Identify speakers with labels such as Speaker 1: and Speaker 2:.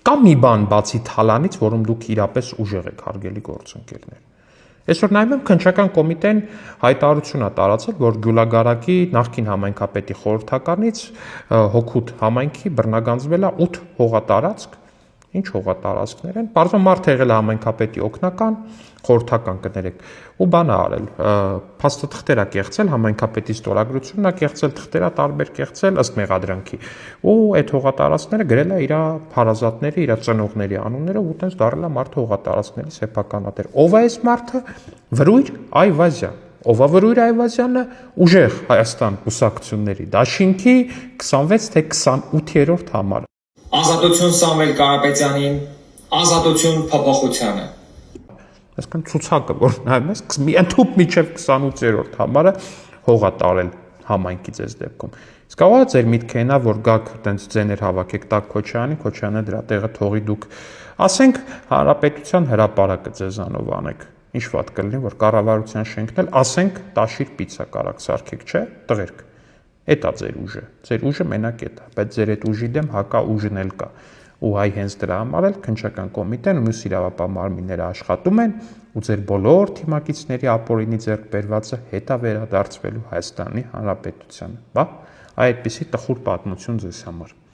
Speaker 1: Կա մի բան բացի թալանից, որում դուք իրապես ուժեղ եք, հարգելի գործընկերներ։ Այսօր նայում եմ քննչական կոմիտեն հայտարարություն է տարածել, որ Գյուլագարակի նախկին համայնքապետի խորհրդականից Հօգուտ համայնքի բռնագանձվել է 8 հողատարածք, ինչ հողատարածքներ են, բարձր մարդ եղել է համայնքապետի օգնական, խորհրդական կներեք, ու բան է արել, փաստաթղթեր է կեղծել, համայնքապետի ստորագրությունն է կեղծել, թղթեր է տարբեր կեղծել ըստ մեղադրանքի, ու այդ հողատարածքները գրել է իր հարազատների, իր ծնողների անուններով, ու տենց դարել է մարդը հողատարածքների սեփականատեր։ Ով է այս մարդը? Վրույր Այվազյան։ Ով է Վրույր Այվազյանը? Ուժեղ Հայաստան կուսակցությունների դաշինքի 26 թե 28-րդ համարը։
Speaker 2: Ազատություն Սամվել Կարապետյանին, ազատություն փոփոխությանը։
Speaker 1: Այսինքն ցուցակը, որ նայում ես, ընդհուպ միջև 28-րդ համարը հող է տարել համայնքից այս դեպքում։ Իսկ ո՞վ է ձեր միտքը այնա, որ գաք տենց ձեներ հավաքեք տակ Քոչարյանը դրա տեղը թողի դուք, ասենք, Հանրապետության հրապարակը ձեզանով անեք։ Ինչ վատ կլինի, որ կառավարության շենքն էլ, ասենք, տաշիր պիցա կարակ սարքեք, չէ՞, տղերք։ Էդ է ձեր ուժը։ Ձեր ուժը մենակ էդ է, բայց ձեր այդ ուժի դեմ հակա ուժն էլ կա։ Ու հայ հենց դրա համար էլ քննչական կոմիտեն ու մյուս իրավապահ մարմինները աշխատում են, ու ձեր բոլոր թիմակիցների ապօրինի ձեռք բերվածը հետ է վերադարձվելու Հայաստանի Հանրապետությանը։ Բա, այդպիսի տխուր պատմություն ձեզ համար։